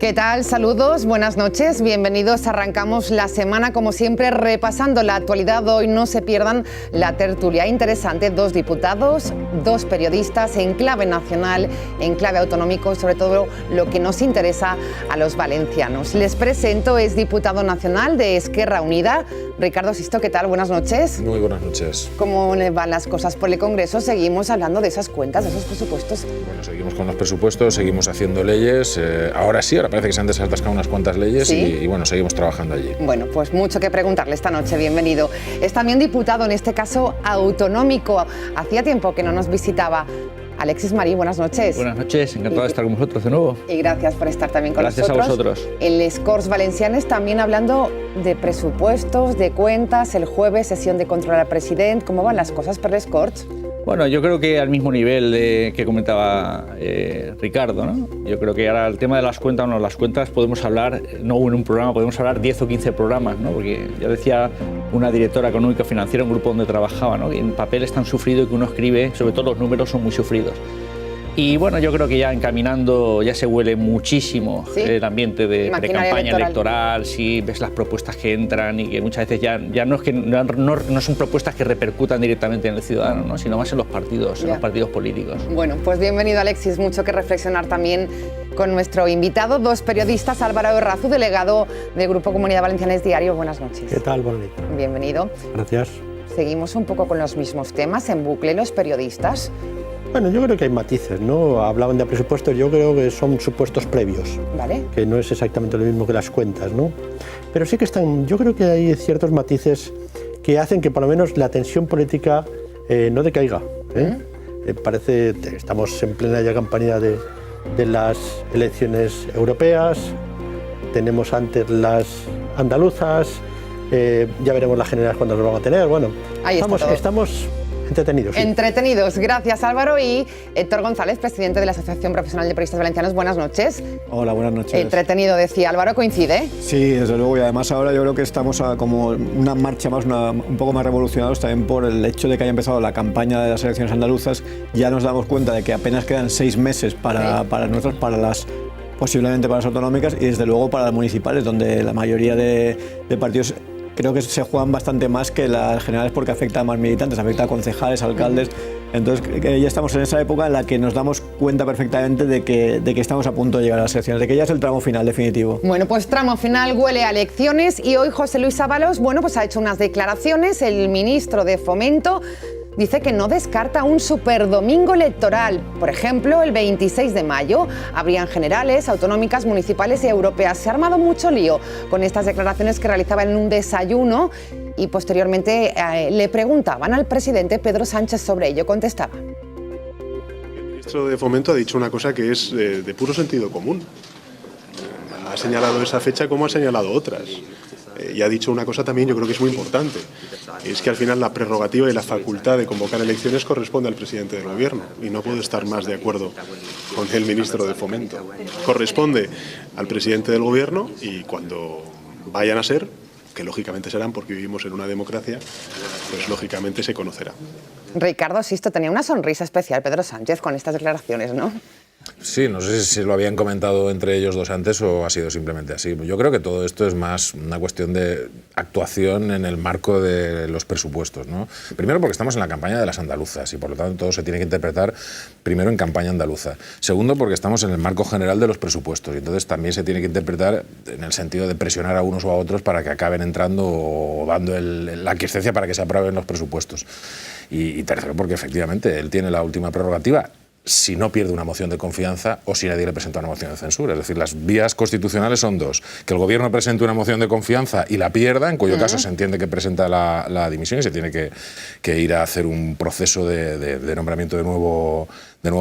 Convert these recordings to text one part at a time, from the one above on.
¿Qué tal? Saludos, buenas noches, bienvenidos. Arrancamos la semana, como siempre, repasando la actualidad. Hoy no se pierdan la tertulia interesante. 2 diputados, 2 periodistas en clave nacional, en clave autonómico y sobre todo lo que nos interesa a los valencianos. Les presento, es diputado nacional de Esquerra Unida, Ricardo Sisto. ¿Qué tal? Buenas noches. Muy buenas noches. ¿Cómo le van las cosas por el Congreso? Seguimos hablando de esas cuentas, de esos presupuestos. Bueno, seguimos con los presupuestos, seguimos haciendo leyes. Ahora sí, ahora parece que se han desatascado unas cuantas leyes. ¿Sí? y bueno, seguimos trabajando allí. Bueno, pues mucho que preguntarle esta noche, bienvenido. Es también diputado, en este caso autonómico. Hacía tiempo que no nos visitaba. Alexis Marí, buenas noches. Buenas noches, encantado de estar con vosotros de nuevo. Y gracias por estar también con nosotros. Gracias a vosotros. En les Corts Valencianes también hablando de presupuestos, de cuentas. El jueves, sesión de control al president. ¿Cómo van las cosas per les Corts? Bueno, yo creo que al mismo nivel que comentaba Ricardo, ¿no? Yo creo que ahora el tema de las cuentas, no, las cuentas podemos hablar, no en un programa, podemos hablar 10 o 15 programas, ¿no? Porque ya decía una directora económica financiera, un grupo donde trabajaba, ¿no? Que en papel es tan sufrido que uno escribe, sobre todo los números son muy sufridos. Y bueno, yo creo que ya encaminando, ya se huele muchísimo, ¿sí?, el ambiente de campaña electoral, sí, ves las propuestas que entran y que muchas veces ya no, no son propuestas que repercutan directamente en el ciudadano, ¿no?, sino más en los partidos, en los partidos políticos. Bueno, pues bienvenido, Alexis, mucho que reflexionar también con nuestro invitado, 2 periodistas, Álvaro Errazu, delegado del Grupo Comunidad Valenciana Diario. Buenas noches. ¿Qué tal, Bonito? Bienvenido. Gracias. Seguimos un poco con los mismos temas, en bucle, los periodistas. Bueno, yo creo que hay matices, ¿no? Hablaban de presupuestos, yo creo que son supuestos previos, ¿vale?, que no es exactamente lo mismo que las cuentas, ¿no? Pero sí que están, yo creo que hay ciertos matices que hacen que por lo menos la tensión política no decaiga, ¿eh? Parece que estamos en plena ya campaña de las elecciones europeas, tenemos antes las andaluzas, ya veremos las generales cuándo las vamos a tener, bueno, estamos entretenidos. Sí. Entretenidos, gracias Álvaro. Y Héctor González, presidente de la Asociación Profesional de Periodistas Valencianos, buenas noches. Hola, buenas noches. Entretenido, decía Álvaro, ¿coincide? Sí, desde luego, y además ahora yo creo que estamos a como una marcha más, un poco más revolucionados también por el hecho de que haya empezado la campaña de las elecciones andaluzas. Ya nos damos cuenta de que apenas quedan 6 meses para las posiblemente para las autonómicas y desde luego para las municipales, donde la mayoría de partidos creo que se juegan bastante más que las generales porque afecta a más militantes, afecta a concejales, alcaldes. Entonces ya estamos en esa época en la que nos damos cuenta perfectamente de que estamos a punto de llegar a las elecciones, de que ya es el tramo final definitivo. Bueno, pues tramo final huele a elecciones y hoy José Luis Ábalos, bueno, pues ha hecho unas declaraciones, el ministro de Fomento dice que no descarta un superdomingo electoral. Por ejemplo, el 26 de mayo habrían generales, autonómicas, municipales y europeas. Se ha armado mucho lío con estas declaraciones que realizaba en un desayuno y posteriormente le preguntaban al presidente Pedro Sánchez sobre ello. Contestaba. El ministro de Fomento ha dicho una cosa que es de puro sentido común. Ha señalado esa fecha como ha señalado otras. Y ha dicho una cosa también, yo creo que es muy importante, es que al final la prerrogativa y la facultad de convocar elecciones corresponde al presidente del gobierno y no puedo estar más de acuerdo con el ministro de Fomento. Corresponde al presidente del gobierno y cuando vayan a ser, que lógicamente serán porque vivimos en una democracia, pues lógicamente se conocerá. Ricardo Sisto, tenía una sonrisa especial Pedro Sánchez con estas declaraciones, ¿no? Sí, no sé si lo habían comentado entre ellos dos antes o ha sido simplemente así. Yo creo que todo esto es más una cuestión de actuación en el marco de los presupuestos, ¿no? Primero porque estamos en la campaña de las andaluzas y por lo tanto todo se tiene que interpretar primero en campaña andaluza. Segundo porque estamos en el marco general de los presupuestos y entonces también se tiene que interpretar en el sentido de presionar a unos o a otros para que acaben entrando o dando la aquiescencia para que se aprueben los presupuestos. Y tercero porque efectivamente él tiene la última prerrogativa si no pierde una moción de confianza o si nadie le presenta una moción de censura. Es decir, las vías constitucionales son 2. Que el gobierno presente una moción de confianza y la pierda, en cuyo caso se entiende que presenta la dimisión y se tiene que ir a hacer un proceso de nombramiento de nuevo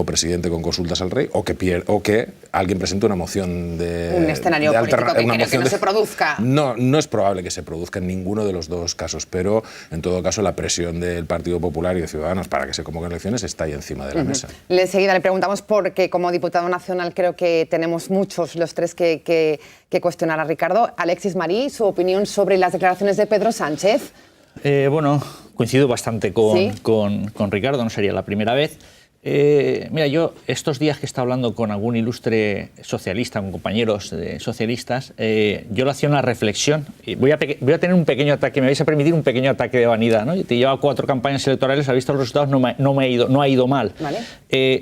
presidente con consultas al rey, o que alguien presente una moción de... Un escenario político que creo que no se produzca. No es probable que se produzca en ninguno de los dos casos, pero en todo caso la presión del Partido Popular y de Ciudadanos para que se convoquen elecciones está ahí encima de la mesa. Enseguida le preguntamos porque como diputado nacional creo que tenemos muchos, los tres, que cuestionar a Ricardo. Alexis Marí, su opinión sobre las declaraciones de Pedro Sánchez. Bueno, coincido bastante con Ricardo, no sería la primera vez. Mira, yo estos días que he estado hablando con algún ilustre socialista, con compañeros socialistas, yo le hacía una reflexión. Voy a tener un pequeño ataque, me vais a permitir un pequeño ataque de vanidad, ¿no? Te lleva 4 campañas electorales, ha visto los resultados, no ha ido mal. ¿Vale?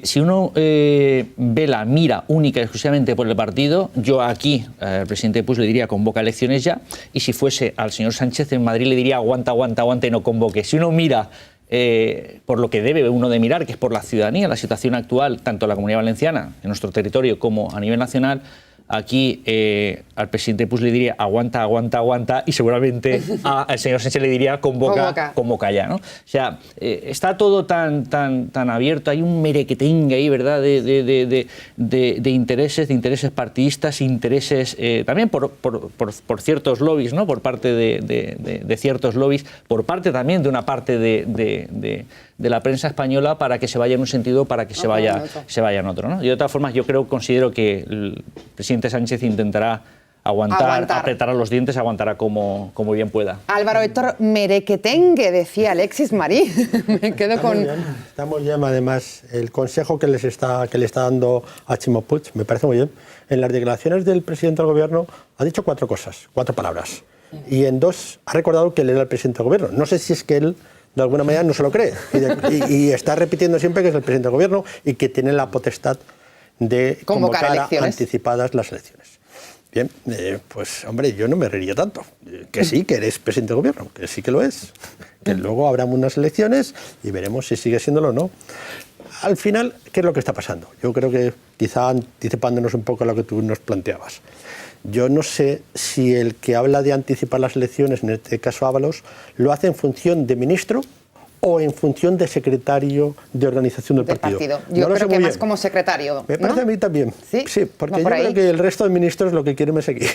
Si uno ve la mira única y exclusivamente por el partido, yo aquí al presidente Puig le diría convoca elecciones ya, y si fuese al señor Sánchez en Madrid le diría aguanta y no convoque. Si uno mira por lo que debe uno de mirar, que es por la ciudadanía, la situación actual, tanto en la Comunidad Valenciana, en nuestro territorio, como a nivel nacional, aquí al presidente Puig le diría aguanta, y seguramente al señor Sánchez le diría convoca ya, ¿no? O sea, está todo tan abierto, hay un merequetengue ahí, ¿verdad?, de intereses partidistas, intereses también por ciertos lobbies, ¿no?, por parte de ciertos lobbies, por parte también de una parte de la prensa española, para que se vaya en un sentido, para que se vaya en otro, ¿no? Y de todas formas, considero que el presidente Sánchez intentará aguantar, apretará los dientes, aguantará como bien pueda. Álvaro, Héctor, merequetengue, decía Alexis Marí. Me quedo con... Está muy bien, además, el consejo que le está dando a Ximo Puig, me parece muy bien. En las declaraciones del presidente del Gobierno ha dicho 4 palabras. Y en 2 ha recordado que él era el presidente del Gobierno. No sé si es que él, de alguna manera, no se lo cree. Y está repitiendo siempre que es el presidente del Gobierno y que tiene la potestad de convocar anticipadas las elecciones. Bien, pues hombre, yo no me reiría tanto. Que sí, que eres presidente del Gobierno, que sí que lo es. Que luego habrá unas elecciones y veremos si sigue siéndolo o no. Al final, ¿qué es lo que está pasando? Yo creo que, quizá anticipándonos un poco a lo que tú nos planteabas, yo no sé si el que habla de anticipar las elecciones, en este caso Ábalos, lo hace en función de ministro o en función de secretario de organización del partido. Yo creo que más como secretario, me parece a mí también. Sí, porque yo creo que el resto de ministros lo que quieren es seguir.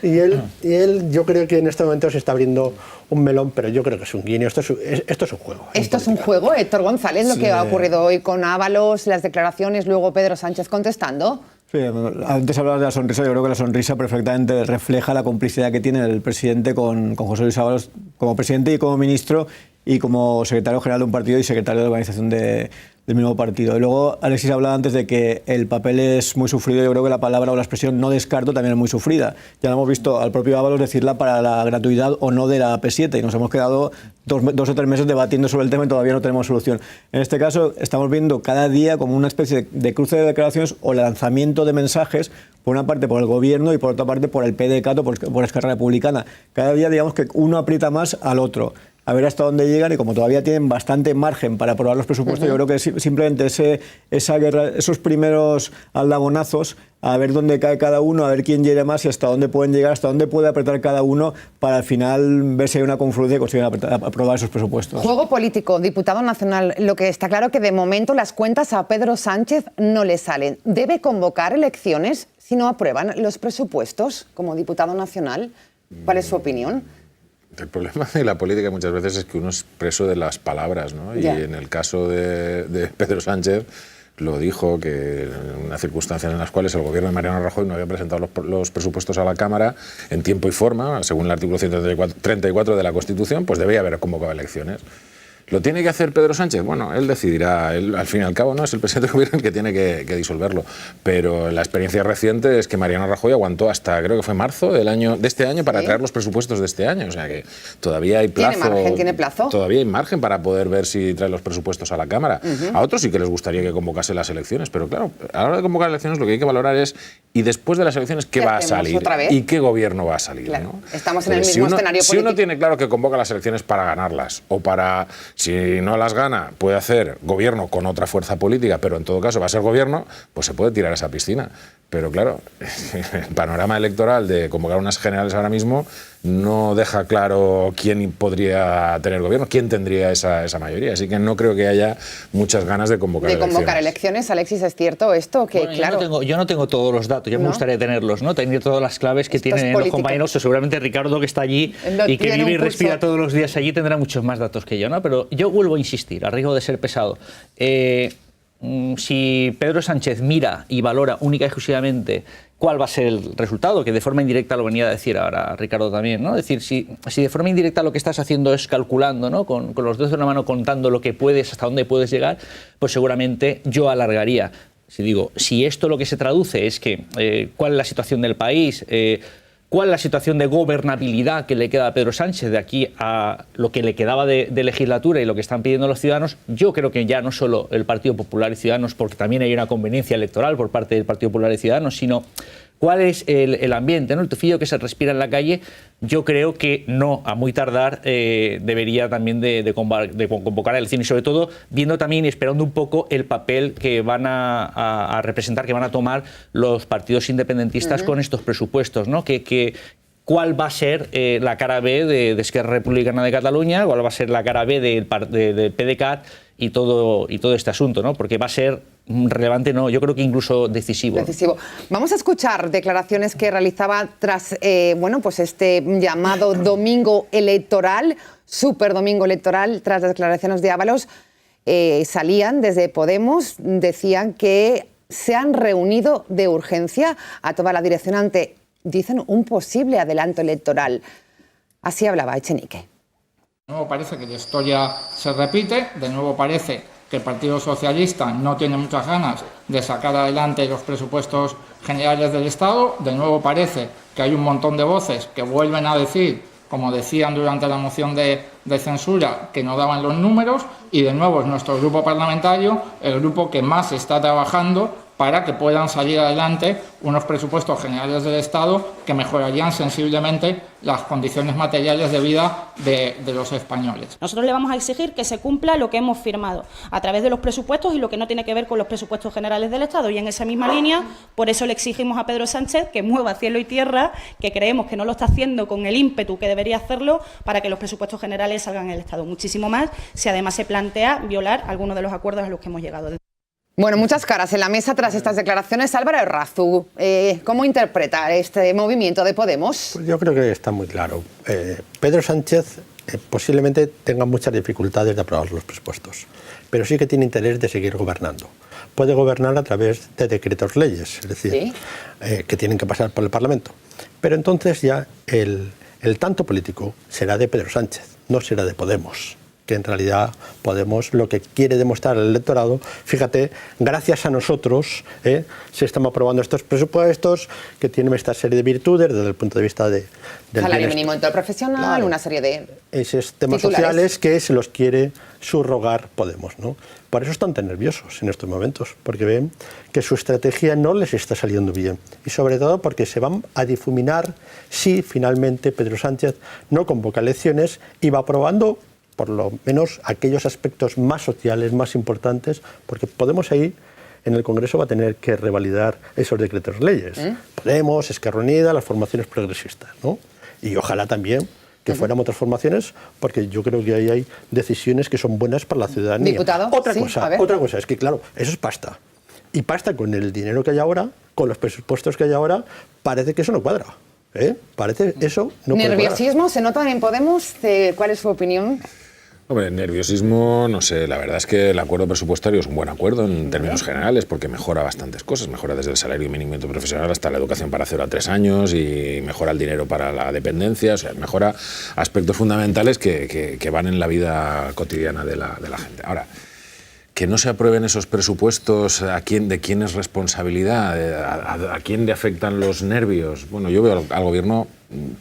Y él, yo creo que en este momento se está abriendo un melón, pero yo creo que es un guiño. Esto es un juego. ¿Esto es un juego, Héctor González, lo que ha ocurrido hoy con Ábalos, las declaraciones, luego Pedro Sánchez contestando? Sí, antes hablabas de la sonrisa, yo creo que la sonrisa perfectamente refleja la complicidad que tiene el presidente con José Luis Ábalos como presidente y como ministro y como secretario general de un partido y secretario de organización del mismo partido. Y luego Alexis hablaba antes de que el papel es muy sufrido. Yo creo que la palabra o la expresión no descarto también es muy sufrida. Ya lo hemos visto al propio Ábalos decirla para la gratuidad o no de la AP7 y nos hemos quedado 2 o 3 meses debatiendo sobre el tema y todavía no tenemos solución. En este caso estamos viendo cada día como una especie de cruce de declaraciones o lanzamiento de mensajes, por una parte por el Gobierno y por otra parte por el PDeCAT o por Esquerra Republicana. Cada día digamos que uno aprieta más al otro. A ver hasta dónde llegan y como todavía tienen bastante margen para aprobar los presupuestos, yo creo que simplemente esa guerra, esos primeros aldabonazos, a ver dónde cae cada uno, a ver quién llega más y hasta dónde pueden llegar, hasta dónde puede apretar cada uno para al final ver si hay una confluencia y consiguen aprobar esos presupuestos. Juego político, diputado nacional. Lo que está claro que de momento las cuentas a Pedro Sánchez no le salen. ¿Debe convocar elecciones si no aprueban los presupuestos como diputado nacional? ¿Cuál es su opinión? El problema de la política muchas veces es que uno es preso de las palabras, ¿no? Y en el caso de Pedro Sánchez lo dijo, que en unas circunstancias en las cuales el gobierno de Mariano Rajoy no había presentado los presupuestos a la Cámara en tiempo y forma, según el artículo 134 de la Constitución, pues debía haber convocado elecciones. ¿Lo tiene que hacer Pedro Sánchez? Bueno, él decidirá. Él, al fin y al cabo, no es el presidente del gobierno el que tiene que disolverlo. Pero la experiencia reciente es que Mariano Rajoy aguantó hasta, creo que fue marzo de este año, para traer los presupuestos de este año. O sea que todavía hay plazo. ¿Tiene plazo? Todavía hay margen para poder ver si trae los presupuestos a la Cámara. A otros sí que les gustaría que convocase las elecciones. Pero claro, a la hora de convocar elecciones lo que hay que valorar es, y después de las elecciones, ¿qué va a salir? ¿Otra vez? ¿Y qué gobierno va a salir? Claro. ¿no? Estamos en el mismo escenario político. Si uno tiene claro que convoca las elecciones para ganarlas, o para, si no las gana, puede hacer gobierno con otra fuerza política, pero en todo caso va a ser gobierno, pues se puede tirar a esa piscina. Pero claro, el panorama electoral de convocar unas generales ahora mismo no deja claro quién podría tener gobierno, quién tendría esa mayoría. Así que no creo que haya muchas ganas de convocar elecciones. De convocar elecciones, Alexis, ¿es cierto esto? Que, bueno, claro, yo no tengo todos los datos, me gustaría tenerlos, ¿no? Tener todas las claves que tienen los compañeros. Seguramente Ricardo, que está allí y que vive y respira todos los días allí, tendrá muchos más datos que yo, ¿no? Pero yo vuelvo a insistir, a riesgo de ser pesado. Si Pedro Sánchez mira y valora única y exclusivamente cuál va a ser el resultado, que de forma indirecta lo venía a decir ahora Ricardo también, ¿no? Es decir, si de forma indirecta lo que estás haciendo es calculando, ¿no? Con los dedos de una mano contando lo que puedes, hasta dónde puedes llegar, pues seguramente yo alargaría. Si esto lo que se traduce es que cuál es la situación del país, cuál es la situación de gobernabilidad que le queda a Pedro Sánchez de aquí a lo que le quedaba de legislatura y lo que están pidiendo los ciudadanos, yo creo que ya no solo el Partido Popular y Ciudadanos, porque también hay una conveniencia electoral por parte del Partido Popular y Ciudadanos, sino cuál es el ambiente, ¿no? El tufillo que se respira en la calle. Yo creo que no, a muy tardar, debería también de convocar elecciones, y sobre todo viendo también y esperando un poco el papel que van a representar, que van a tomar los partidos independentistas con estos presupuestos, ¿no? ¿Cuál va a ser la cara B de Esquerra Republicana de Cataluña? ¿Cuál va a ser la cara B del PDeCAT y todo este asunto, ¿no? Porque va a ser relevante, no, yo creo que incluso decisivo. Decisivo. Vamos a escuchar declaraciones que realizaba tras pues este llamado domingo electoral, super domingo electoral, tras las declaraciones de Ábalos. Salían desde Podemos, decían que se han reunido de urgencia a toda la dirección ante, dicen, un posible adelanto electoral. Así hablaba Echenique. De nuevo parece que la historia se repite, de nuevo parece que el Partido Socialista no tiene muchas ganas de sacar adelante los presupuestos generales del Estado, de nuevo parece que hay un montón de voces que vuelven a decir, como decían durante la moción de censura, que no daban los números, y de nuevo es nuestro grupo parlamentario el grupo que más está trabajando para que puedan salir adelante unos presupuestos generales del Estado que mejorarían sensiblemente las condiciones materiales de vida de los españoles. Nosotros le vamos a exigir que se cumpla lo que hemos firmado a través de los presupuestos y lo que no tiene que ver con los presupuestos generales del Estado. Y en esa misma línea, por eso le exigimos a Pedro Sánchez que mueva cielo y tierra, que creemos que no lo está haciendo con el ímpetu que debería hacerlo para que los presupuestos generales salgan en el Estado. Muchísimo más si además se plantea violar algunos de los acuerdos a los que hemos llegado. Bueno, muchas caras en la mesa tras estas declaraciones. Álvaro Errázuriz, ¿cómo interpreta este movimiento de Podemos? Pues yo creo que está muy claro. Pedro Sánchez posiblemente tenga muchas dificultades de aprobar los presupuestos, pero sí que tiene interés de seguir gobernando. Puede gobernar a través de decretos leyes, es decir, ¿sí? Que tienen que pasar por el Parlamento. Pero entonces ya el tanto político será de Pedro Sánchez, no será de Podemos. Que en realidad Podemos lo que quiere demostrar al electorado, fíjate, gracias a nosotros se están aprobando estos presupuestos que tienen esta serie de virtudes desde el punto de vista del salario mínimo interprofesional, claro, una serie de esos temas titulares sociales que se los quiere subrogar Podemos, ¿no? Por eso están tan nerviosos en estos momentos, porque ven que su estrategia no les está saliendo bien y sobre todo porque se van a difuminar si finalmente Pedro Sánchez no convoca elecciones y va aprobando por lo menos aquellos aspectos más sociales, más importantes, porque Podemos ahí en el Congreso va a tener que revalidar esos decretos leyes. Podemos, Esquerra Unida, las formaciones progresistas, ¿no? Y ojalá también que fueran otras formaciones, porque yo creo que ahí hay decisiones que son buenas para la ciudadanía. Diputado, otra cosa es que, claro, eso es pasta. Y pasta con el dinero que hay ahora, con los presupuestos que hay ahora, parece que eso no cuadra. Parece eso no cuadra. ¿Nerviosismo se nota en Podemos? ¿Cuál es su opinión? Hombre, nerviosismo, no sé, la verdad es que el acuerdo presupuestario es un buen acuerdo en términos generales porque mejora bastantes cosas, mejora desde el salario mínimo interprofesional hasta la educación para 0 a 3 años y mejora el dinero para la dependencia, o sea, mejora aspectos fundamentales que van en la vida cotidiana de la gente. Ahora, que no se aprueben esos presupuestos, ¿de quién es responsabilidad? ¿A quién le afectan los nervios? Bueno, yo veo al gobierno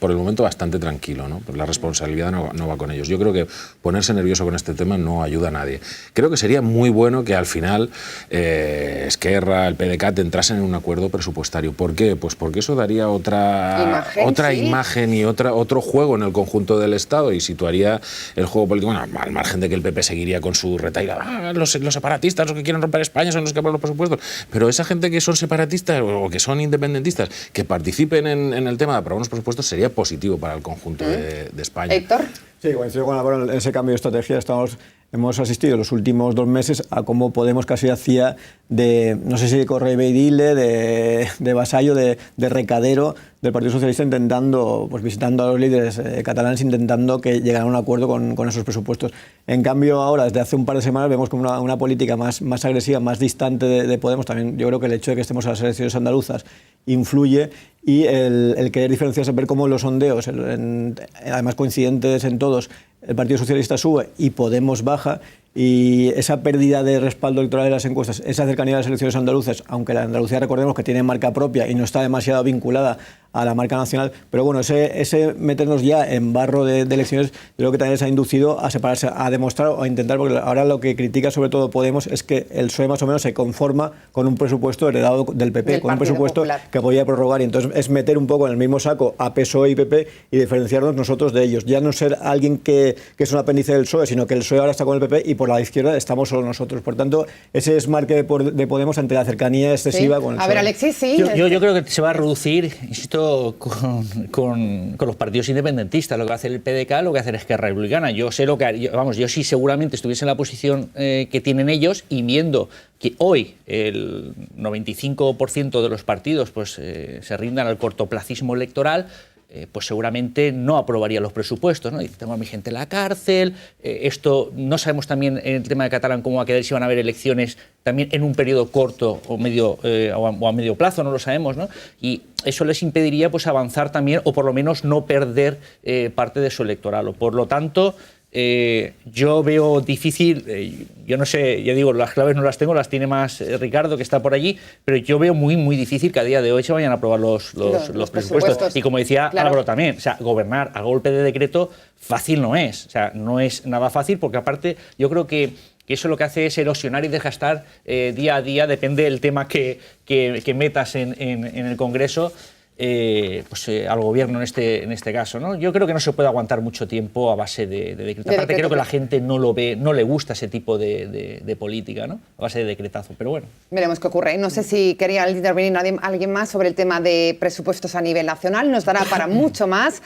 por el momento bastante tranquilo, ¿no? Pues la responsabilidad no va con ellos. Yo creo que ponerse nervioso con este tema no ayuda a nadie. Creo que sería muy bueno que al final Esquerra, el PDeCAT entrasen en un acuerdo presupuestario. ¿Por qué? Pues porque eso daría otra imagen y otro juego en el conjunto del Estado y situaría el juego político, bueno, al margen de que el PP seguiría con su retaíla. Los separatistas, los que quieren romper España son los que aprueban los presupuestos. Pero esa gente que son separatistas o que son independentistas, que participen en el tema de aprobar unos presupuestos sería positivo para el conjunto de España. Héctor. Sí, coincido con Álvaro en ese cambio de estrategia. Estamos hemos asistido los últimos 2 meses a cómo Podemos casi hacía de, no sé si de correveidile, de vasallo, de recadero del Partido Socialista, intentando, pues visitando a los líderes catalanes, intentando que llegaran a un acuerdo con esos presupuestos. En cambio, ahora, desde hace un par de semanas, vemos como una política más agresiva, más distante de Podemos. También yo creo que el hecho de que estemos en las elecciones andaluzas influye, y el querer diferenciarse, ver cómo los sondeos, además coincidentes en todos, el Partido Socialista sube y Podemos baja, y esa pérdida de respaldo electoral de las encuestas, esa cercanía a las elecciones andaluzas, aunque la Andalucía, recordemos que tiene marca propia y no está demasiado vinculada a la marca nacional, pero bueno, ese meternos ya en barro de elecciones, yo creo que también les ha inducido a separarse, a demostrar o a intentar, porque ahora lo que critica sobre todo Podemos es que el PSOE más o menos se conforma con un presupuesto heredado del PP, con un presupuesto Popular que podía prorrogar, y entonces es meter un poco en el mismo saco a PSOE y PP y diferenciarnos nosotros de ellos, ya no ser alguien que es un apéndice del PSOE, sino que el PSOE ahora está con el PP y por la izquierda estamos solo nosotros. Por tanto, ese es marque de Podemos ante la cercanía excesiva con el PSOE. A ver, Alexis, sí. Yo creo que se va a reducir, insisto, con los partidos independentistas. Lo que va a hacer el PDK, lo que va a hacer Esquerra Republicana. Yo sé lo que yo sí seguramente estuviese en la posición que tienen ellos, y viendo que hoy el 95% de los partidos pues se rindan al cortoplacismo electoral, pues seguramente no aprobaría los presupuestos, ¿no? Y tengo a mi gente en la cárcel, esto no sabemos también en el tema de Catalán cómo va a quedar, si van a haber elecciones también en un periodo corto o medio o a medio plazo, no lo sabemos, ¿no? Y eso les impediría pues avanzar también, o por lo menos no perder parte de su electorado. Por lo tanto, yo veo difícil, yo no sé, ya digo, las claves no las tengo, las tiene más Ricardo, que está por allí, pero yo veo muy difícil que a día de hoy se vayan a aprobar los presupuestos. Y como decía Álvaro también, o sea, gobernar a golpe de decreto fácil no es, o sea, no es nada fácil, porque aparte yo creo que eso lo que hace es erosionar y desgastar día a día, depende del tema que metas en el Congreso, al gobierno en este caso, ¿no? Yo creo que no se puede aguantar mucho tiempo a base de decreto. Aparte creo que la gente no lo ve, no le gusta ese tipo de política, ¿no? A base de decretazo, pero bueno. Veremos qué ocurre. No sé si quería intervenir alguien más sobre el tema de presupuestos a nivel nacional. Nos dará para mucho más.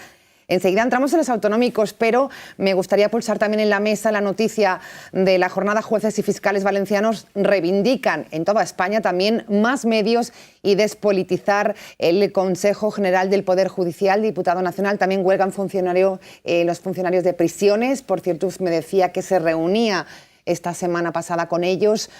Enseguida entramos en los autonómicos, pero me gustaría pulsar también en la mesa la noticia de la jornada. Jueces y fiscales valencianos reivindican en toda España también más medios y despolitizar el Consejo General del Poder Judicial. Diputado nacional, también huelgan los funcionarios de prisiones. Por cierto, me decía que se reunía esta semana pasada con ellos.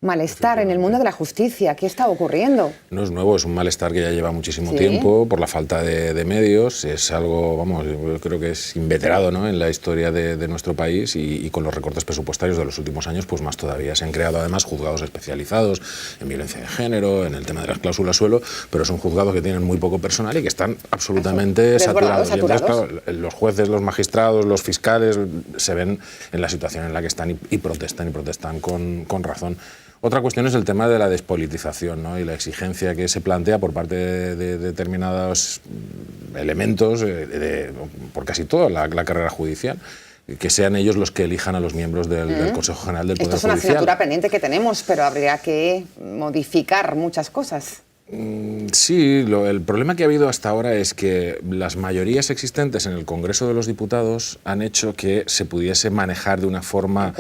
Malestar en el mundo de la justicia. ¿Qué está ocurriendo? No es nuevo, es un malestar que ya lleva muchísimo tiempo por la falta de medios. Es algo, vamos, yo creo que es inveterado, ¿no?, en la historia de nuestro país, y con los recortes presupuestarios de los últimos años, pues más todavía. Se han creado además juzgados especializados en violencia de género, en el tema de las cláusulas suelo, pero son juzgados que tienen muy poco personal y que están absolutamente saturados. Y entonces, claro, los jueces, los magistrados, los fiscales se ven en la situación en la que están y protestan con razón. Otra cuestión es el tema de la despolitización, ¿no?, y la exigencia que se plantea por parte de determinados elementos, por casi toda la carrera judicial, que sean ellos los que elijan a los miembros del Consejo General del Poder Judicial. Esto es una asignatura pendiente que tenemos, pero habría que modificar muchas cosas. Sí, el problema que ha habido hasta ahora es que las mayorías existentes en el Congreso de los Diputados han hecho que se pudiese manejar de una forma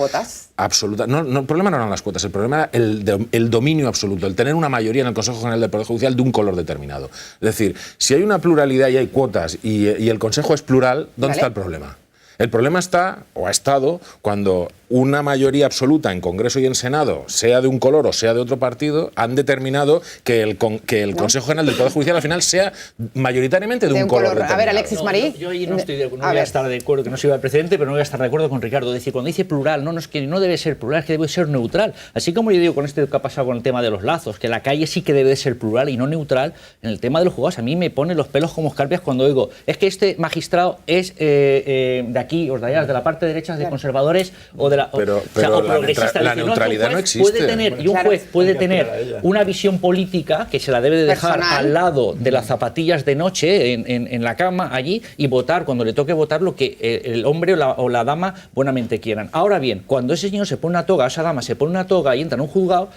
absoluta. No, el problema no eran las cuotas, el problema era el dominio absoluto, el tener una mayoría en el Consejo General del Poder Judicial de un color determinado. Es decir, si hay una pluralidad y hay cuotas y el Consejo es plural, ¿dónde está el problema? El problema está, o ha estado, cuando una mayoría absoluta en Congreso y en Senado, sea de un color o sea de otro partido, han determinado que el Consejo General del Poder Judicial al final sea mayoritariamente de un color determinado. A ver, Alexis Marí. Yo ahí no voy a estar de acuerdo, que no soy el precedente, pero no voy a estar de acuerdo con Ricardo. Es decir, cuando dice plural, no es que no debe ser plural, es que debe ser neutral. Así como yo digo con esto que ha pasado con el tema de los lazos, que la calle sí que debe ser plural y no neutral, en el tema de los juzgados a mí me pone los pelos como escarpias cuando oigo, es que este magistrado es de aquí, o de allá, de la parte derecha, de conservadores o de la... Pero progresista. La neutralidad no existe. Un juez puede tener una visión política que se la debe de dejar al lado de las zapatillas de noche en la cama allí y votar cuando le toque votar lo que el hombre o la dama buenamente quieran. Ahora bien, cuando ese señor se pone una toga, esa dama se pone una toga y entra en un juzgado,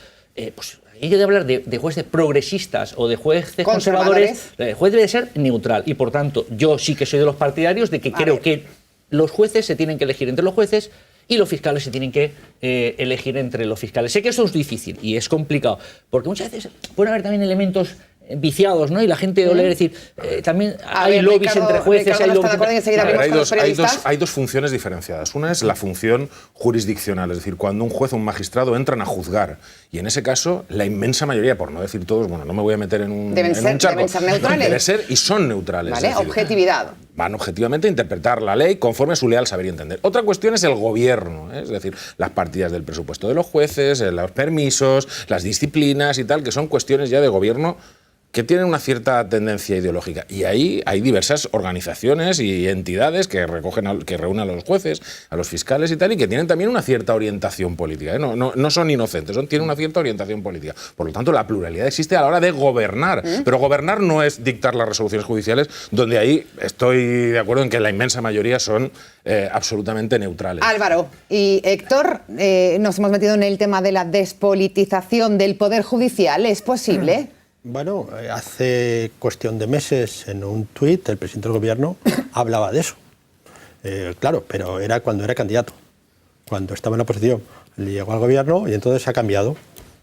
pues hay que hablar de jueces progresistas o de jueces conservadores. El juez debe ser neutral y por tanto yo sí que soy de los partidarios de que creo que los jueces se tienen que elegir entre los jueces y los fiscales se tienen que elegir entre los fiscales. Sé que esto es difícil y es complicado, porque muchas veces pueden haber también elementos viciados, ¿no? Y la gente oler decir, también hay lobbies entre jueces, hay lobbies hay dos funciones diferenciadas. Una es la función jurisdiccional, es decir, cuando un juez o un magistrado entran a juzgar, y en ese caso la inmensa mayoría, por no decir todos, bueno, no me voy a meter en un charco, deben ser neutrales. Deben ser y son neutrales. Vale, es decir, objetividad. Van objetivamente a interpretar la ley conforme a su leal saber y entender. Otra cuestión es el gobierno, es decir, las partidas del presupuesto de los jueces, los permisos, las disciplinas y tal, que son cuestiones ya de gobierno que tienen una cierta tendencia ideológica. Y ahí hay diversas organizaciones y entidades que que reúnen a los jueces, a los fiscales y tal, y que tienen también una cierta orientación política. No son inocentes, tienen una cierta orientación política. Por lo tanto, la pluralidad existe a la hora de gobernar. Pero gobernar no es dictar las resoluciones judiciales, donde ahí estoy de acuerdo en que la inmensa mayoría son absolutamente neutrales. Álvaro y Héctor, nos hemos metido en el tema de la despolitización del Poder Judicial. ¿Es posible? Bueno, hace cuestión de meses en un tuit el presidente del gobierno hablaba de eso. Claro, pero era cuando era candidato. Cuando estaba en la oposición, llegó al gobierno y entonces ha cambiado.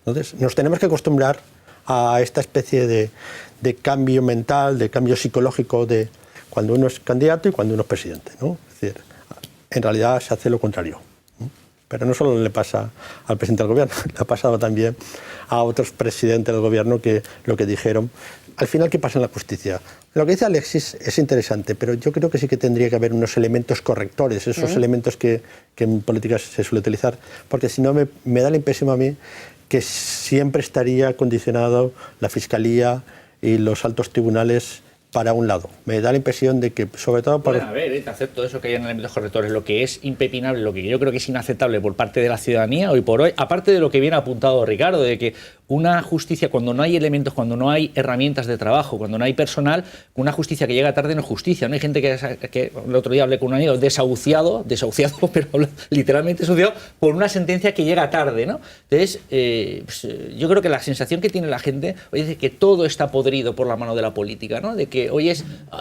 Entonces nos tenemos que acostumbrar a esta especie de cambio mental, de cambio psicológico de cuando uno es candidato y cuando uno es presidente, ¿no? Es decir, en realidad se hace lo contrario. Pero no solo le pasa al presidente del gobierno, le ha pasado también a otros presidentes del gobierno que lo que dijeron. Al final, ¿qué pasa en la justicia? Lo que dice Alexis es interesante, pero yo creo que sí que tendría que haber unos elementos correctores, esos elementos que en política se suele utilizar, porque si no me da la impresión a mí que siempre estaría condicionado la Fiscalía y los altos tribunales para un lado. Me da la impresión de que, sobre todo por... A ver, te acepto eso, que hayan elementos correctores. Lo que es impepinable, lo que yo creo que es inaceptable por parte de la ciudadanía hoy por hoy, aparte de lo que viene apuntado Ricardo, de que una justicia, cuando no hay elementos, cuando no hay herramientas de trabajo, cuando no hay personal, una justicia que llega tarde no es justicia. No hay gente que el otro día hablé con un amigo desahuciado, pero literalmente desahuciado por una sentencia que llega tarde, ¿no? Entonces, yo creo que la sensación que tiene la gente hoy es de que todo está podrido por la mano de la política, ¿no? De que hoy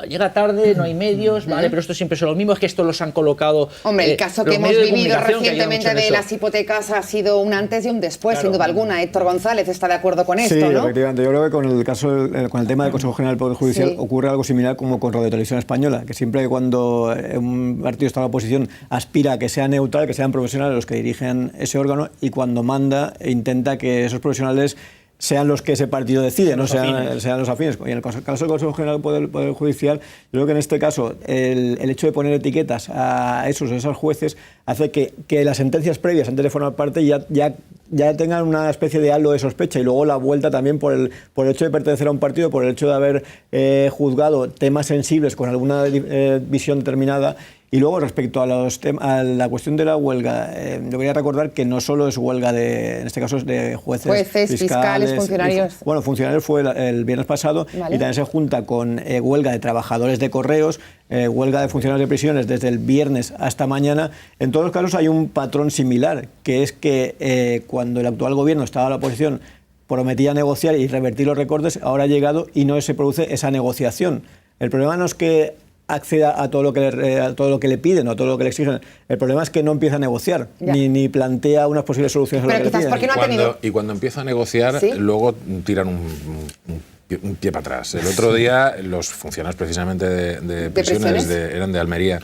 llega tarde, no hay medios, vale, pero esto siempre son lo mismo, es que esto los han colocado. Hombre, el caso que hemos vivido recientemente de las hipotecas ha sido un antes y un después, claro, sin duda alguna. Héctor González está de acuerdo con esto, sí, ¿no? Efectivamente. Yo creo que con el tema del Consejo General del Poder Judicial ocurre algo similar como con Radio Televisión Española, que siempre cuando un partido está en la oposición aspira a que sea neutral, que sean profesionales los que dirigen ese órgano, y cuando manda intenta que esos profesionales sean los que ese partido decide, no sean los afines. Y en el caso del Consejo General del Poder Judicial, yo creo que en este caso el hecho de poner etiquetas a esos jueces hace que las sentencias previas, antes de formar parte, ya tengan una especie de halo de sospecha, y luego la vuelta también por el hecho de pertenecer a un partido, por el hecho de haber juzgado temas sensibles con alguna visión determinada. Y luego, respecto a la cuestión de la huelga, yo quería recordar que no solo es huelga en este caso es de jueces, fiscales, funcionarios. Bueno, funcionarios fue el viernes pasado, vale. Y también se junta con huelga de trabajadores de correos, huelga de funcionarios de prisiones desde el viernes hasta mañana. En todos los casos hay un patrón similar, que es que cuando el actual gobierno estaba en la oposición prometía negociar y revertir los recortes, ahora ha llegado y no se produce esa negociación. El problema no es que acceda a todo lo que le piden o a todo lo que le exigen. El problema es que no empieza a negociar, ni plantea unas posibles soluciones a lo que le piden. ¿Por qué no ha tenido? Y cuando empieza a negociar, luego tiran un pie para atrás. El otro día los funcionarios precisamente de prisiones eran de Almería.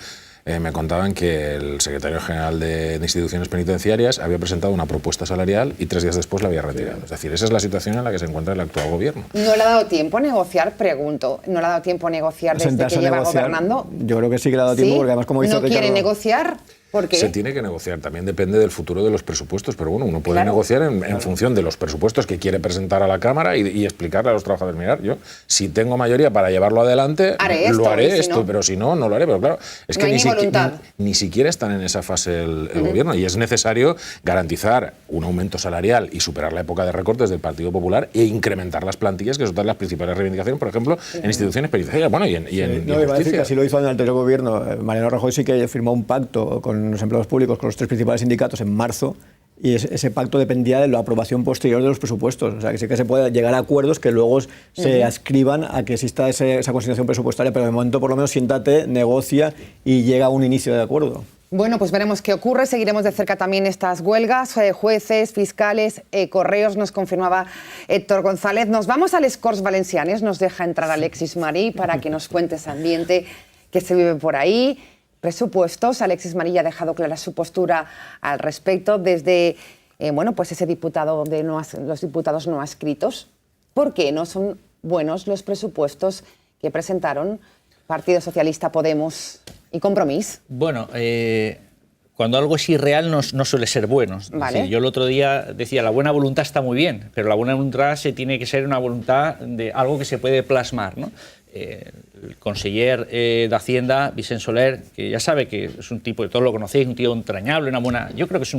Me contaban que el secretario general de Instituciones Penitenciarias había presentado una propuesta salarial y 3 días después la había retirado. Es decir, esa es la situación en la que se encuentra el actual gobierno. ¿No le ha dado tiempo a negociar? Pregunto. ¿No le ha dado tiempo a negociar desde que lleva gobernando? Yo creo que sí que le ha dado tiempo, porque además, como dice Ricardo... ¿No quiere negociar? ¿Por qué? Se tiene que negociar, también depende del futuro de los presupuestos, pero bueno, uno puede negociar en función de los presupuestos que quiere presentar a la Cámara y explicarle a los trabajadores, mirad, yo si tengo mayoría para llevarlo adelante, lo haré esto, pero si no, no lo haré. Pero claro, es que ni siquiera están en esa fase el gobierno, y es necesario garantizar un aumento salarial y superar la época de recortes del Partido Popular e incrementar las plantillas, que son todas las principales reivindicaciones, por ejemplo, en instituciones penitenciarias, bueno, y en justicia. Decir que así lo hizo en el anterior gobierno. Mariano Rajoy sí que firmó un pacto con los empleados públicos, con los 3 principales sindicatos en marzo, y ese pacto dependía de la aprobación posterior de los presupuestos. O sea, que sí que se puede llegar a acuerdos que luego se adscriban a que exista esa consignación presupuestaria, pero de momento por lo menos siéntate, negocia y llega a un inicio de acuerdo. Bueno, pues veremos qué ocurre. Seguiremos de cerca también estas huelgas, jueces, fiscales, correos, nos confirmaba Héctor González. Nos vamos a les Corts Valencianes, nos deja entrar Alexis Marí para que nos cuente ese ambiente que se vive por ahí. Presupuestos, Alexis Marí ya ha dejado clara su postura al respecto desde pues ese diputado de los diputados no adscritos. ¿Por qué no son buenos los presupuestos que presentaron Partido Socialista, Podemos y Compromís? Bueno, cuando algo es irreal no suele ser bueno. Vale. Decir, yo el otro día decía, la buena voluntad está muy bien, pero la buena voluntad tiene que ser una voluntad de algo que se puede plasmar, ¿no? El conseller de Hacienda, Vicent Soler, que ya sabe que es un tipo, que todos lo conocéis, un tío entrañable, yo creo que es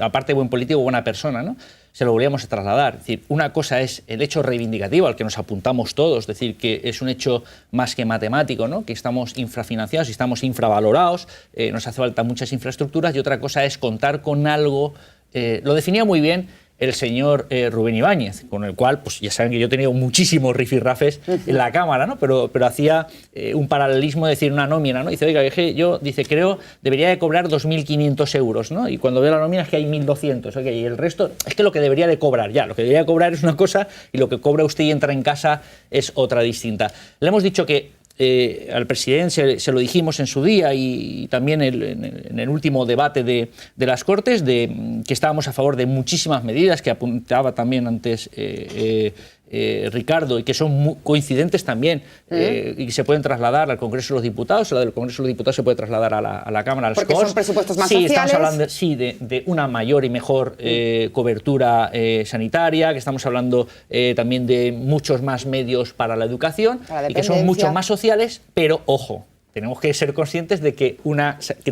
aparte de buen político, buena persona, ¿no? Se lo volvíamos a trasladar. Es decir, una cosa es el hecho reivindicativo al que nos apuntamos todos, es decir, que es un hecho más que matemático, ¿no? Que estamos infrafinanciados y estamos infravalorados, nos hace falta muchas infraestructuras, y otra cosa es contar con algo, lo definía muy bien el señor Rubén Ibáñez, con el cual, pues ya saben que yo he tenido muchísimos rifirrafes en la Cámara, ¿no? Pero hacía un paralelismo, decir, una nómina, ¿no? Dice, oiga, yo creo, debería de cobrar 2.500 euros, ¿no? Y cuando veo la nómina es que hay 1.200, ¿okay? Y el resto, es que lo que debería de cobrar, lo que debería de cobrar es una cosa y lo que cobra usted y entra en casa es otra distinta. Le hemos dicho que al presidente se lo dijimos en su día y también en el último debate de las Cortes, que estábamos a favor de muchísimas medidas que apuntaba también antes Ricardo, y que son coincidentes también y que se pueden trasladar al Congreso de los Diputados. La del Congreso de los Diputados se puede trasladar a la Cámara, al Porque Corts. son presupuestos más sí, sociales. Estamos hablando de una mayor y mejor cobertura sanitaria, que estamos hablando también de muchos más medios para la educación y que son mucho más sociales, pero ojo, tenemos que ser conscientes de que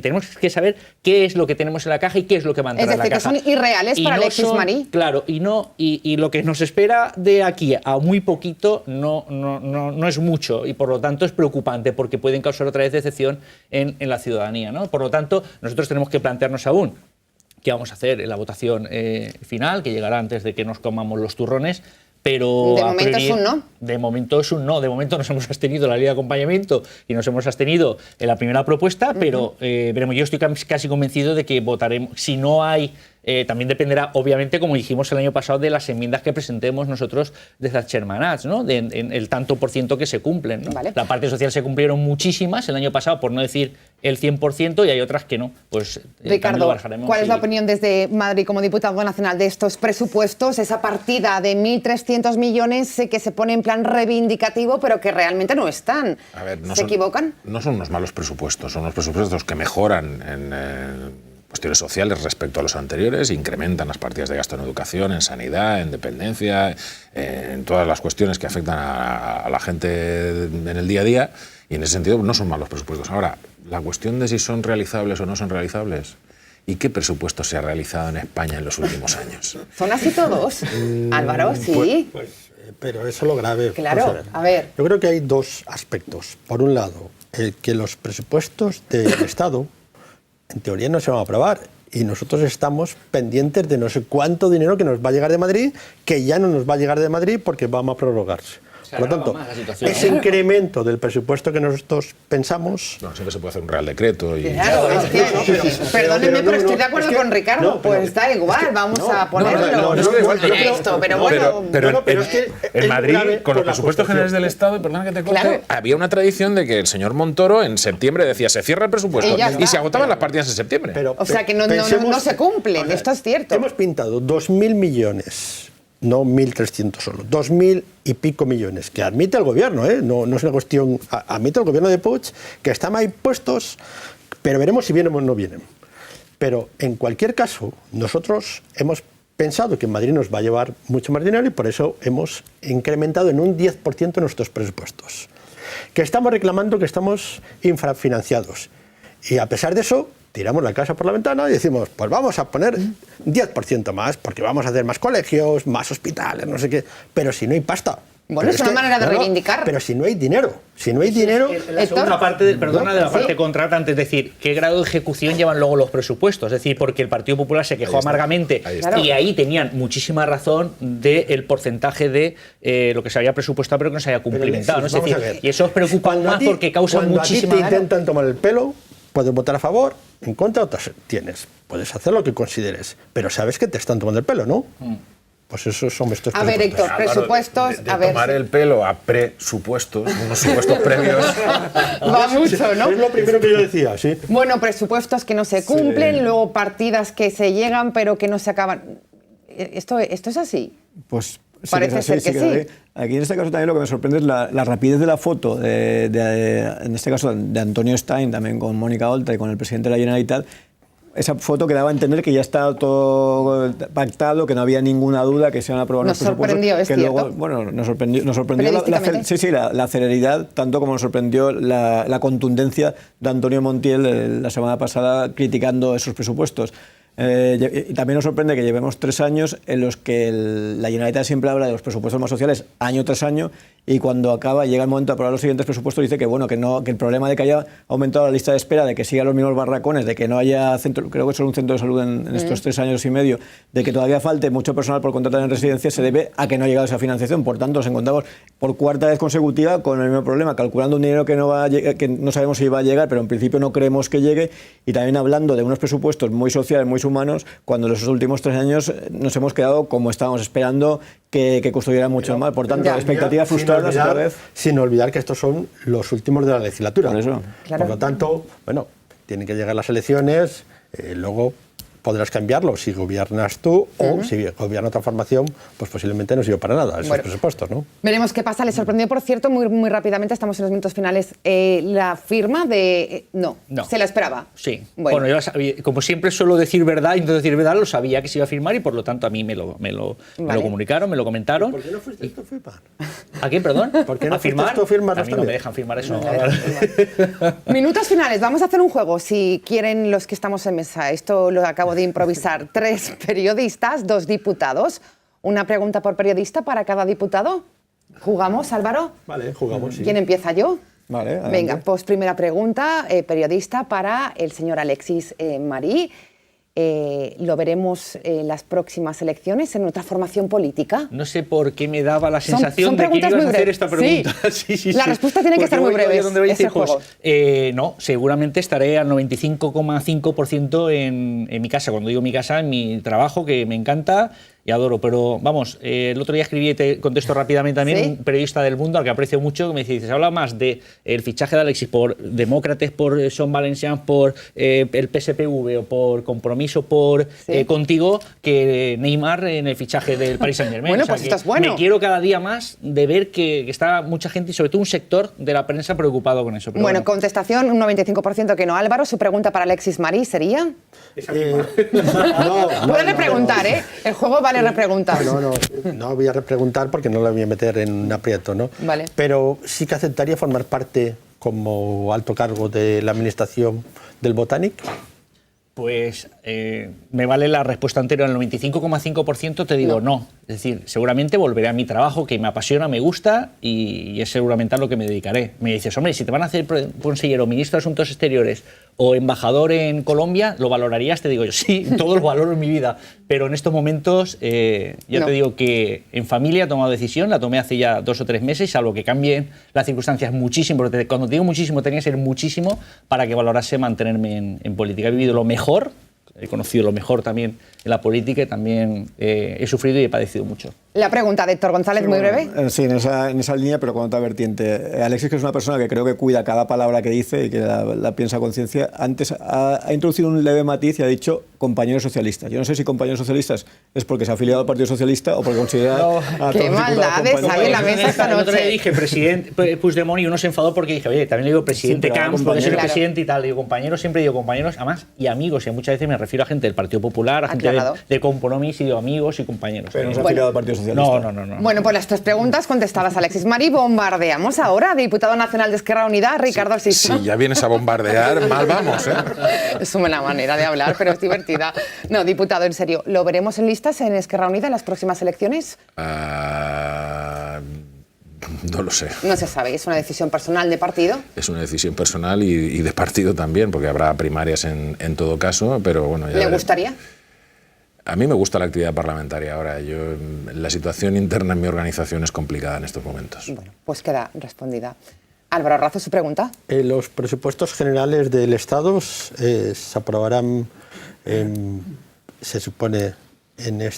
tenemos que saber qué es lo que tenemos en la caja y qué es lo que va a entrar en la caja. Es decir, que son irreales para Alexis Marí. Claro, y lo que nos espera de aquí a muy poquito no es mucho, y por lo tanto es preocupante porque pueden causar otra vez decepción en la ciudadanía, ¿no? Por lo tanto, nosotros tenemos que plantearnos aún qué vamos a hacer en la votación final, que llegará antes de que nos comamos los turrones. Pero de momento es un no. De momento es un no. De momento nos hemos abstenido en la ley de acompañamiento y nos hemos abstenido en la primera propuesta, pero veremos. Yo estoy casi convencido de que votaremos. Si no hay, también dependerá, obviamente, como dijimos el año pasado, de las enmiendas que presentemos nosotros desde Achermanats, ¿no? En el tanto por ciento que se cumplen, ¿no? Vale. La parte social se cumplieron muchísimas el año pasado, por no decir el 100%, y hay otras que no. Pues Ricardo, ¿cuál es la opinión desde Madrid como diputado nacional de estos presupuestos? Esa partida de 1.300 millones que se pone en plan reivindicativo, pero que realmente no están. A ver, ¿Se equivocan? No son unos malos presupuestos, son unos presupuestos que mejoran en cuestiones sociales respecto a los anteriores, incrementan las partidas de gasto en educación, en sanidad, en dependencia, en todas las cuestiones que afectan a la gente en el día a día, y en ese sentido no son malos presupuestos. Ahora, la cuestión de si son realizables o no son realizables, ¿y qué presupuesto se ha realizado en España en los últimos años? ¿Son así todos? Álvaro, sí. Pero eso es lo grave. Claro, a ver. Yo creo que hay dos aspectos. Por un lado, que los presupuestos del Estado, en teoría, no se van a aprobar. Y nosotros estamos pendientes de no sé cuánto dinero que nos va a llegar de Madrid, que ya no nos va a llegar de Madrid porque vamos a prorrogarse. Por lo tanto, ese incremento del presupuesto que nosotros pensamos... No, siempre se puede hacer un real decreto. Y... Claro, es que, perdónenme, pero estoy de acuerdo con Ricardo. Pues da igual, vamos a ponerlo. Pero en Madrid, con los presupuestos generales del Estado, y perdona que te corte, había una tradición de que el señor Montoro en septiembre decía se cierra el presupuesto y se agotaban las partidas en septiembre. O sea que no se cumplen, esto es cierto. Hemos pintado 2.000 millones... No 1.300 solo, 2.000 y pico millones, que admite el gobierno, no es una cuestión, admite el gobierno de Puig, que están ahí puestos, pero veremos si vienen o no vienen. Pero en cualquier caso, nosotros hemos pensado que en Madrid nos va a llevar mucho más dinero y por eso hemos incrementado en un 10% nuestros presupuestos. Que estamos reclamando que estamos infrafinanciados. Y a pesar de eso, tiramos la casa por la ventana y decimos, pues vamos a poner 10% más, porque vamos a hacer más colegios, más hospitales, no sé qué, pero si no hay pasta. Bueno, es una manera de reivindicar. Pero si no hay dinero, La segunda parte, de la parte contratante, es decir, ¿qué grado de ejecución llevan luego los presupuestos? Es decir, porque el Partido Popular se quejó amargamente y ahí tenían muchísima razón del porcentaje de lo que se había presupuestado pero que no se había cumplimentado, ¿no? Es decir, y eso os preocupa más porque causa muchísima... Cuando a ti te intentan tomar el pelo, puedes votar a favor, en contra, o te tienes. Puedes hacer lo que consideres, pero sabes que te están tomando el pelo, ¿no? Pues esos son estos A ver, Héctor, presupuestos, de a ver. tomar el pelo a presupuestos, unos supuestos previos. Va mucho, ¿no? Es lo primero que yo decía, sí. Bueno, presupuestos que no se cumplen, luego partidas que se llegan pero que no se acaban. ¿Esto es así? Pues sí, Parece es así, ser que sí. Aquí en este caso también lo que me sorprende es la rapidez de la foto, en este caso de Antonio Stein, también con Mónica Oltra y con el presidente de la Generalitat. Esa foto que daba a entender que ya estaba todo pactado, que no había ninguna duda que se iban a aprobar los presupuestos. Nos sorprendió, es que cierto. luego, bueno, nos sorprendió Periodísticamente. la celeridad, tanto como nos sorprendió la contundencia de Antonio Montiel la semana pasada criticando esos presupuestos. Y también nos sorprende que llevemos 3 años en los que la Generalitat siempre habla de los presupuestos más sociales año tras año, y cuando llega el momento de aprobar los siguientes presupuestos dice que bueno, que el problema de que haya aumentado la lista de espera, de que sigan los mismos barracones, de que no haya creo que solo un centro de salud en estos 3 años y medio, de que todavía falte mucho personal por contratar en residencias, se debe a que no ha llegado esa financiación. Por tanto, nos encontramos por 4ª vez consecutiva con el mismo problema, calculando un dinero que no sabemos si va a llegar, pero en principio no creemos que llegue, y también hablando de unos presupuestos muy sociales, muy humanos, cuando en los últimos 3 años nos hemos quedado como estábamos esperando que construyeran mucho más. Por tanto, expectativas frustradas otra vez. Sin olvidar que estos son los últimos de la legislatura. Por eso. Claro. Por lo tanto, bueno, tienen que llegar las elecciones, luego podrás cambiarlo si gobiernas tú o si gobierna otra formación, pues posiblemente no sirve para nada esos presupuestos, ¿no? Veremos qué pasa. Le sorprendió, por cierto, muy rápidamente, estamos en los minutos finales, la firma de... No, se la esperaba. Sí. Bueno, yo como siempre suelo decir verdad, y entonces decir verdad, lo sabía que se iba a firmar y por lo tanto a mí me lo comunicaron, me lo comentaron. ¿Por qué no fuiste tú a firmar? ¿A qué, perdón? ¿Por qué no ¿A firmar? tú a firmar? A mí no me dejan firmar eso. Minutos finales, vamos a hacer un juego, si quieren los que estamos en mesa. Esto lo acabo de improvisar. 3 periodistas, 2 diputados. Una pregunta por periodista para cada diputado. ¿Jugamos, Álvaro? Vale, jugamos, sí. ¿Quién empieza? ¿Yo? Vale, adelante. Venga, pues primera pregunta, periodista para el señor Alexis Marí. ¿Lo veremos en las próximas elecciones en otra formación política? No sé por qué me daba la sensación de que ibas a hacer esta pregunta. Sí. La respuesta tiene que ser muy breve. No, seguramente estaré al 95,5% en mi casa. Cuando digo mi casa, en mi trabajo, que me encanta y adoro. Pero vamos, el otro día escribí, y te contesto rápidamente también, un periodista del Mundo al que aprecio mucho, que me dice, se habla más del fichaje de Alexis por Demócrates, por Son Valencians, por el PSPV o por Compromiso, por Contigo, que Neymar en el fichaje del Paris Saint-Germain. Bueno, pues esto es bueno. Me quiero cada día más de ver que está mucha gente y sobre todo un sector de la prensa preocupado con eso. Pero bueno, contestación, un 95% que no. Álvaro, su pregunta para Alexis Marí sería... Puede repreguntar, ¿eh? El juego vale repreguntar. No voy a repreguntar porque no la voy a meter en un aprieto, ¿no? Vale. Pero sí que aceptaría formar parte como alto cargo de la administración del Botanic. Pues me vale la respuesta anterior. Al 95,5% te digo no. Es decir, seguramente volveré a mi trabajo, que me apasiona, me gusta, y es seguramente a lo que me dedicaré. Me dices, hombre, si te van a hacer consejero, ministro de Asuntos Exteriores o embajador en Colombia, ¿lo valorarías? Te digo yo, sí, todo lo valoro en mi vida. Pero en estos momentos, te digo que en familia he tomado decisión, la tomé hace ya 2 o 3 meses, salvo que cambien las circunstancias muchísimo. Porque cuando te digo muchísimo, tenía que ser muchísimo para que valorase mantenerme en política. He vivido lo mejor, he conocido lo mejor también en la política y también he sufrido y he padecido mucho. La pregunta de Héctor González, muy breve. Sí, en esa línea, pero con otra vertiente. Alexis, que es una persona que creo que cuida cada palabra que dice y que la piensa a conciencia, antes ha introducido un leve matiz y ha dicho compañeros socialistas. Yo no sé si compañeros socialistas es porque se ha afiliado al Partido Socialista o porque considera a qué maldades hay en la mesa esta noche. El otro día dije presidente Puigdemont y uno se enfadó porque dije, oye, también le digo presidente Camps, porque es el presidente y tal. Le digo compañeros, siempre digo compañeros, además, y amigos. Y muchas veces me refiero a gente del Partido Popular, a gente de Compromís, y digo amigos y compañeros. Pero no se ha afiliado al Partido Socialista. No. Bueno, pues las 3 preguntas contestadas, Alexis Marí. Bombardeamos ahora, diputado nacional de Esquerra Unida, Ricardo Sisto. Si ya vienes a bombardear, mal vamos, ¿eh? Es una manera de hablar, pero es divertida. No, diputado, en serio, ¿lo veremos en listas en Esquerra Unida en las próximas elecciones? No lo sé. No se sabe, ¿es una decisión personal de partido? Es una decisión personal y de partido también, porque habrá primarias en todo caso, pero bueno... Ya ¿Le gustaría? A mí me gusta la actividad parlamentaria ahora. La situación interna en mi organización es complicada en estos momentos. Bueno, pues queda respondida. Álvaro Razo, su pregunta. Los presupuestos generales del Estado se aprobarán, se supone, en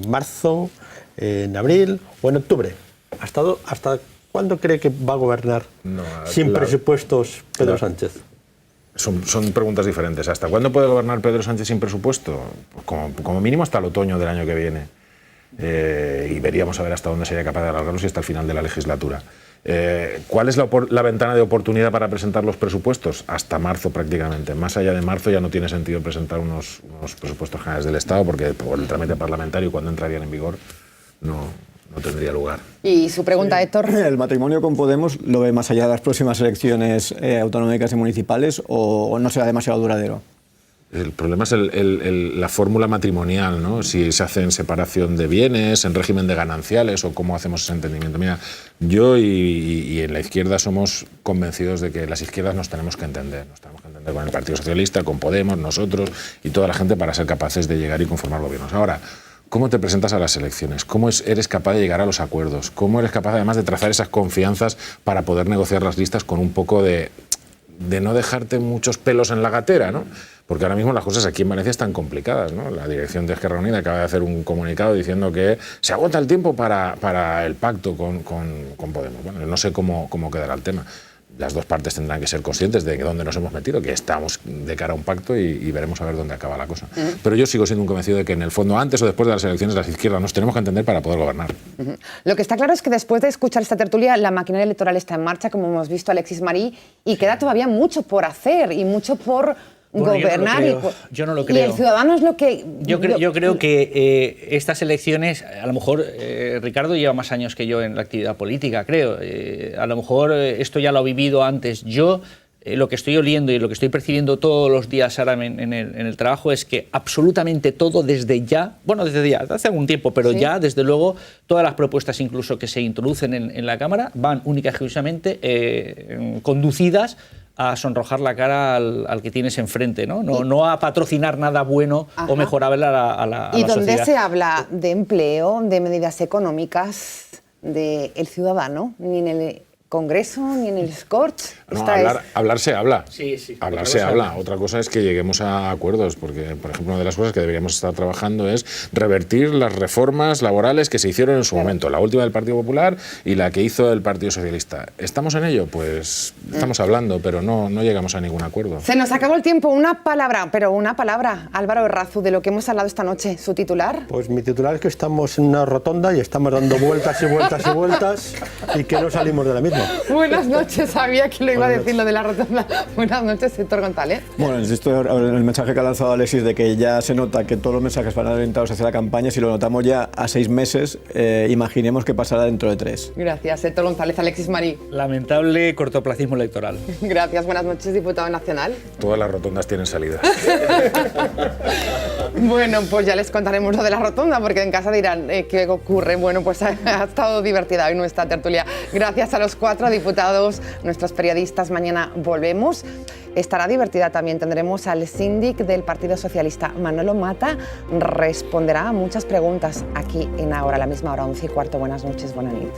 marzo, en abril o en octubre. ¿Hasta cuándo cree que va a gobernar sin presupuestos Pedro Sánchez? Son preguntas diferentes. ¿Hasta cuándo puede gobernar Pedro Sánchez sin presupuesto? Como mínimo hasta el otoño del año que viene. Y veríamos a ver hasta dónde sería capaz de alargarlo si hasta el final de la legislatura. ¿Cuál es la ventana de oportunidad para presentar los presupuestos? Hasta marzo prácticamente. Más allá de marzo ya no tiene sentido presentar unos presupuestos generales del Estado porque por el trámite parlamentario, cuando entrarían en vigor, no tendría lugar. ¿Y su pregunta, Héctor? ¿El matrimonio con Podemos lo ve más allá de las próximas elecciones autonómicas y municipales o no será demasiado duradero? El problema es la fórmula matrimonial, ¿no? Si se hace en separación de bienes, en régimen de gananciales o cómo hacemos ese entendimiento. Mira, yo y en la izquierda somos convencidos de que las izquierdas nos tenemos que entender con el Partido Socialista, con Podemos, nosotros y toda la gente para ser capaces de llegar y conformar gobiernos. Ahora, ¿cómo te presentas a las elecciones? ¿Cómo eres capaz de llegar a los acuerdos? ¿Cómo eres capaz además de trazar esas confianzas para poder negociar las listas con un poco de no dejarte muchos pelos en la gatera, ¿no? Porque ahora mismo las cosas aquí en Valencia están complicadas, ¿no? La dirección de Esquerra Unida acaba de hacer un comunicado diciendo que se agota el tiempo para el pacto con Podemos. Bueno, no sé cómo quedará el tema. Las dos partes tendrán que ser conscientes de dónde nos hemos metido, que estamos de cara a un pacto y veremos a ver dónde acaba la cosa. Pero yo sigo siendo un convencido de que en el fondo, antes o después de las elecciones, las izquierdas nos tenemos que entender para poder gobernar. Lo que está claro es que después de escuchar esta tertulia, la maquinaria electoral está en marcha, como hemos visto Alexis Marí, y queda todavía mucho por hacer y mucho por gobernar. Yo no lo creo. Y el ciudadano es lo que... Yo creo que estas elecciones, a lo mejor Ricardo lleva más años que yo en la actividad política, creo. A lo mejor esto ya lo he vivido antes. Yo lo que estoy oliendo y lo que estoy percibiendo todos los días ahora en el trabajo es que absolutamente todo desde ya, hace algún tiempo, pero ¿sí? Ya desde luego todas las propuestas incluso que se introducen en la Cámara van única y exclusivamente conducidas a sonrojar la cara al que tienes enfrente, no a patrocinar nada bueno. Ajá. O mejorable a la ¿Y sociedad. dónde se habla de empleo, de medidas económicas del ciudadano? Ni en el Congreso, ni en el Scorch. No, hablar se habla. Sí. Hablar se habla. Otra cosa es que lleguemos a acuerdos, porque, por ejemplo, una de las cosas que deberíamos estar trabajando es revertir las reformas laborales que se hicieron en su momento, la última del Partido Popular y la que hizo el Partido Socialista. ¿Estamos en ello? Pues estamos hablando, pero no llegamos a ningún acuerdo. Se nos acabó el tiempo. Una palabra, Álvaro Razo, de lo que hemos hablado esta noche. ¿Su titular? Pues mi titular es que estamos en una rotonda y estamos dando vueltas y vueltas y vueltas y que no salimos de la misma. Buenas noches, sabía que lo iba a decir lo de la rotonda. Buenas noches, Héctor González. Bueno, insisto en el mensaje que ha lanzado Alexis de que ya se nota que todos los mensajes van orientados hacia la campaña. Si lo notamos ya a 6 meses, imaginemos qué pasará dentro de 3. Gracias, Héctor González. Alexis Marí. Lamentable cortoplacismo electoral. Gracias, buenas noches, diputado nacional. Todas las rotondas tienen salida. Bueno, pues ya les contaremos lo de la rotonda, porque en casa dirán qué ocurre. Bueno, pues ha estado divertida hoy nuestra tertulia. Gracias a los 4 diputados, nuestros periodistas. Mañana volvemos. Estará divertida también. Tendremos al síndic del Partido Socialista, Manolo Mata. Responderá a muchas preguntas aquí en Ahora, a la misma hora, 11:15. Buenas noches, buena nit.